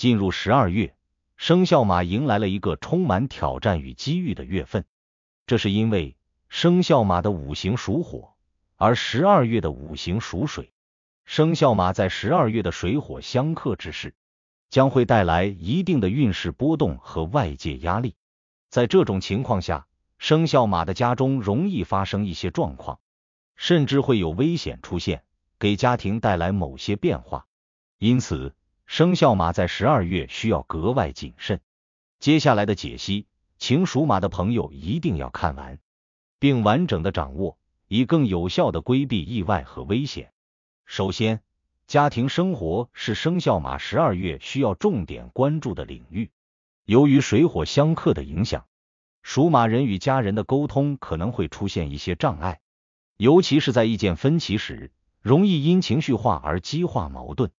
进入12月，生肖马迎来了一个充满挑战与机遇的月份。这是因为生肖马的五行属火，而12月的五行属水。生肖马在12月的水火相克之势，将会带来一定的运势波动和外界压力。在这种情况下，生肖马的家中容易发生一些状况，甚至会有危险出现，给家庭带来某些变化。因此，生肖马在12月需要格外谨慎。接下来的解析，请属马的朋友一定要看完，并完整的掌握，以更有效的规避意外和危险。首先，家庭生活是生肖马12月需要重点关注的领域。由于水火相克的影响，属马人与家人的沟通可能会出现一些障碍，尤其是在意见分歧时，容易因情绪化而激化矛盾。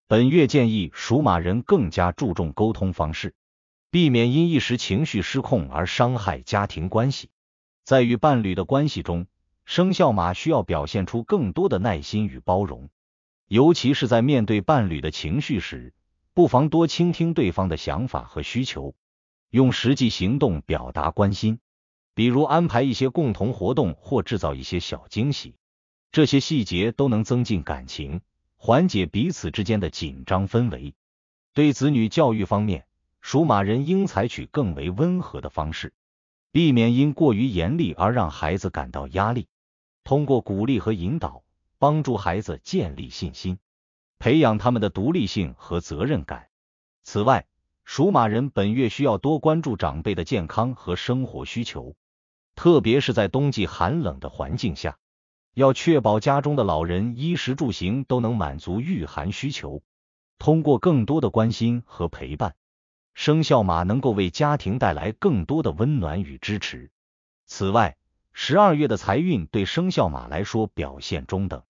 本月建议属马人更加注重沟通方式，避免因一时情绪失控而伤害家庭关系。在与伴侣的关系中，生肖马需要表现出更多的耐心与包容，尤其是在面对伴侣的情绪时，不妨多倾听对方的想法和需求，用实际行动表达关心，比如安排一些共同活动或制造一些小惊喜。这些细节都能增进感情，缓解彼此之间的紧张氛围。对子女教育方面，属马人应采取更为温和的方式，避免因过于严厉而让孩子感到压力。通过鼓励和引导，帮助孩子建立信心，培养他们的独立性和责任感。此外，属马人本月需要多关注长辈的健康和生活需求，特别是在冬季寒冷的环境下，要确保家中的老人衣食住行都能满足御寒需求。通过更多的关心和陪伴，生肖马能够为家庭带来更多的温暖与支持。此外，12月的财运对生肖马来说表现中等，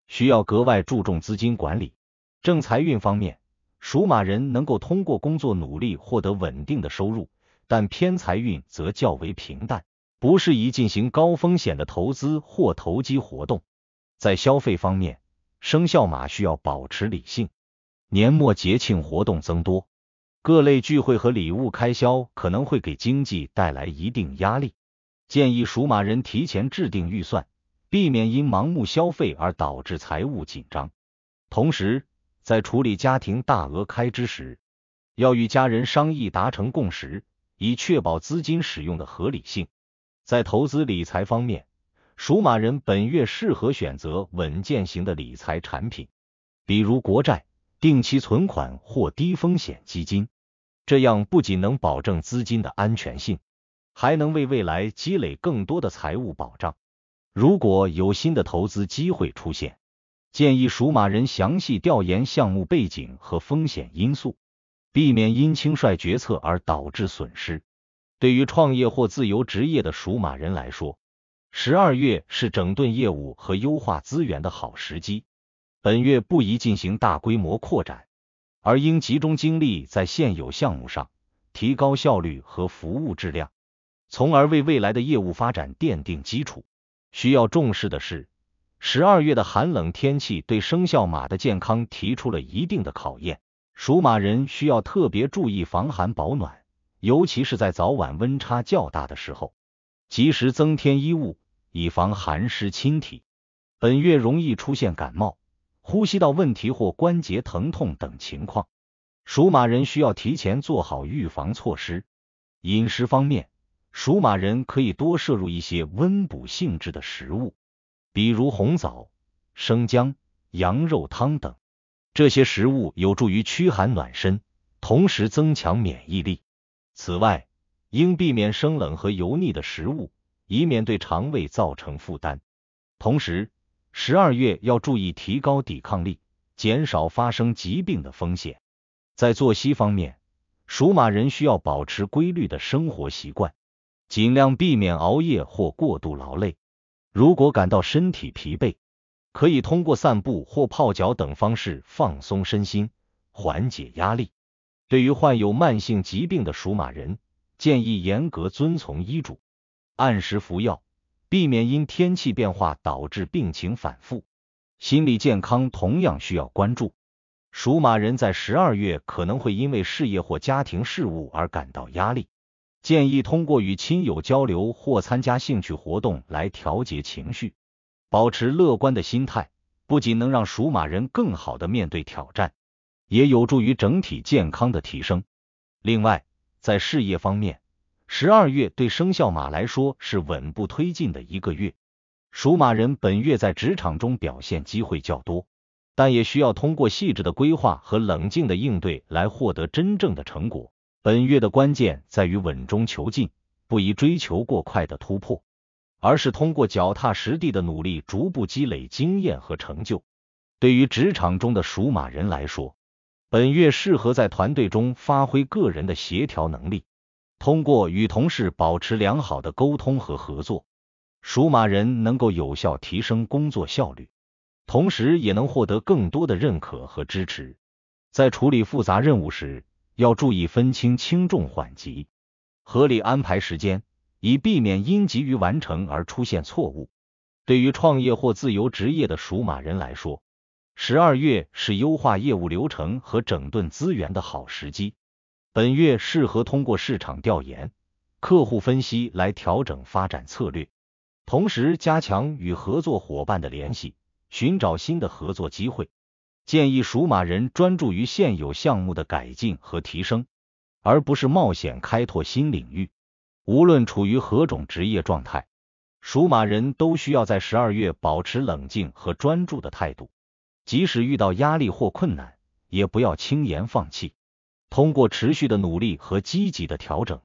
需要格外注重资金管理。正财运方面，属马人能够通过工作努力获得稳定的收入，但偏财运则较为平淡，不适宜进行高风险的投资或投机活动。在消费方面，生肖马需要保持理性。年末节庆活动增多，各类聚会和礼物开销可能会给经济带来一定压力。建议属马人提前制定预算，避免因盲目消费而导致财务紧张。同时，在处理家庭大额开支时，要与家人商议达成共识，以确保资金使用的合理性。在投资理财方面，属马人本月适合选择稳健型的理财产品，比如国债、定期存款或低风险基金，这样不仅能保证资金的安全性，还能为未来积累更多的财务保障。如果有新的投资机会出现，建议属马人详细调研项目背景和风险因素，避免因轻率决策而导致损失。对于创业或自由职业的属马人来说，12月是整顿业务和优化资源的好时机。本月不宜进行大规模扩展，而应集中精力在现有项目上，提高效率和服务质量，从而为未来的业务发展奠定基础。需要重视的是，12月的寒冷天气对生肖马的健康提出了一定的考验，属马人需要特别注意防寒保暖，尤其是在早晚温差较大的时候，及时增添衣物，以防寒湿侵体。本月容易出现感冒、呼吸道问题或关节疼痛等情况，属马人需要提前做好预防措施。饮食方面，属马人可以多摄入一些温补性质的食物，比如红枣、生姜、羊肉汤等。这些食物有助于驱寒暖身，同时增强免疫力。此外，应避免生冷和油腻的食物，以免对肠胃造成负担。同时，12月要注意提高抵抗力，减少发生疾病的风险。在作息方面，属马人需要保持规律的生活习惯，尽量避免熬夜或过度劳累。如果感到身体疲惫，可以通过散步或泡脚等方式放松身心，缓解压力。对于患有慢性疾病的属马人，建议严格遵从医嘱，按时服药，避免因天气变化导致病情反复。心理健康同样需要关注。属马人在12月可能会因为事业或家庭事务而感到压力，建议通过与亲友交流或参加兴趣活动来调节情绪。保持乐观的心态，不仅能让属马人更好地面对挑战，也有助于整体健康的提升。另外，在事业方面，12月对生肖马来说是稳步推进的一个月。属马人本月在职场中表现机会较多，但也需要通过细致的规划和冷静的应对来获得真正的成果。本月的关键在于稳中求进，不宜追求过快的突破，而是通过脚踏实地的努力逐步积累经验和成就。对于职场中的属马人来说，本月适合在团队中发挥个人的协调能力，通过与同事保持良好的沟通和合作，属马人能够有效提升工作效率，同时也能获得更多的认可和支持。在处理复杂任务时，要注意分清轻重缓急，合理安排时间，以避免因急于完成而出现错误。对于创业或自由职业的属马人来说，12月是优化业务流程和整顿资源的好时机。本月适合通过市场调研、客户分析来调整发展策略，同时加强与合作伙伴的联系，寻找新的合作机会。建议属马人专注于现有项目的改进和提升，而不是冒险开拓新领域。无论处于何种职业状态，属马人都需要在12月保持冷静和专注的态度，即使遇到压力或困难，也不要轻言放弃。通过持续的努力和积极的调整，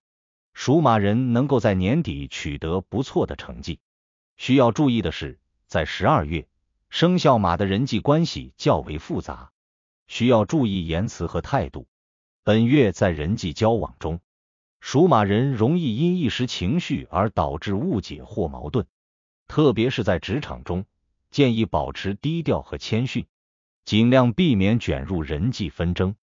属马人能够在年底取得不错的成绩。需要注意的是，在12月，生肖马的人际关系较为复杂，需要注意言辞和态度。本月在人际交往中，属马人容易因一时情绪而导致误解或矛盾，特别是在职场中，建议保持低调和谦逊，尽量避免卷入人际纷争。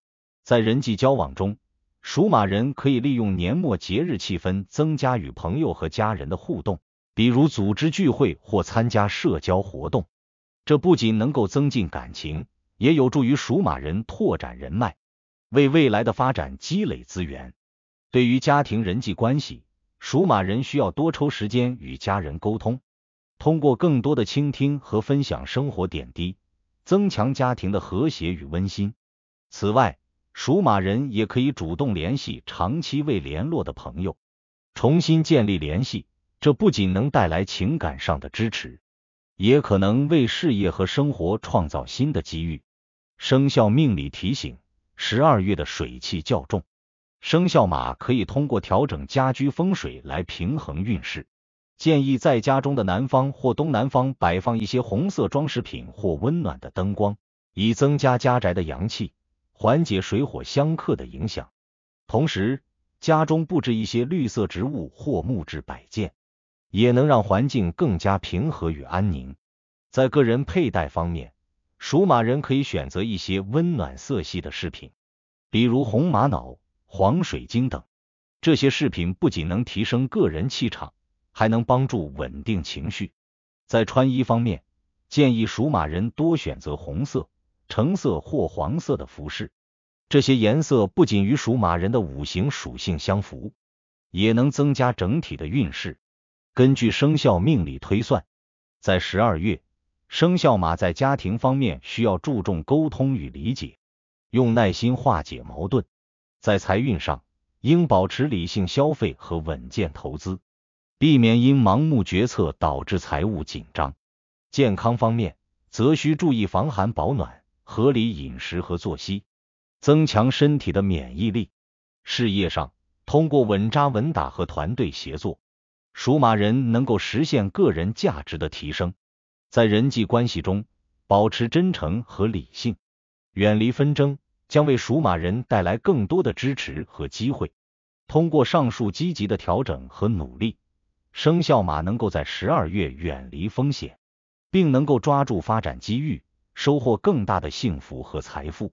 在人际交往中，属马人可以利用年末节日气氛增加与朋友和家人的互动，比如组织聚会或参加社交活动。这不仅能够增进感情，也有助于属马人拓展人脉，为未来的发展积累资源。对于家庭人际关系，属马人需要多抽时间与家人沟通，通过更多的倾听和分享生活点滴，增强家庭的和谐与温馨。此外，属马人也可以主动联系长期未联络的朋友，重新建立联系，这不仅能带来情感上的支持，也可能为事业和生活创造新的机遇。生肖命理提醒：12月的水气较重，生肖马可以通过调整家居风水来平衡运势。建议在家中的南方或东南方摆放一些红色装饰品或温暖的灯光，以增加家宅的阳气，缓解水火相克的影响。同时，家中布置一些绿色植物或木质摆件，也能让环境更加平和与安宁。在个人佩戴方面，属马人可以选择一些温暖色系的饰品，比如红玛瑙、黄水晶等。这些饰品不仅能提升个人气场，还能帮助稳定情绪。在穿衣方面，建议属马人多选择红色、橙色或黄色的服饰。这些颜色不仅与属马人的五行属性相符，也能增加整体的运势。根据生肖命理推算，在12月，生肖马在家庭方面需要注重沟通与理解，用耐心化解矛盾。在财运上，应保持理性消费和稳健投资，避免因盲目决策导致财务紧张。健康方面，则需注意防寒保暖、合理饮食和作息，增强身体的免疫力。事业上，通过稳扎稳打和团队协作，属马人能够实现个人价值的提升。在人际关系中，保持真诚和理性，远离纷争，将为属马人带来更多的支持和机会。通过上述积极的调整和努力，生肖马能够在12月远离风险，并能够抓住发展机遇，收获更大的幸福和财富。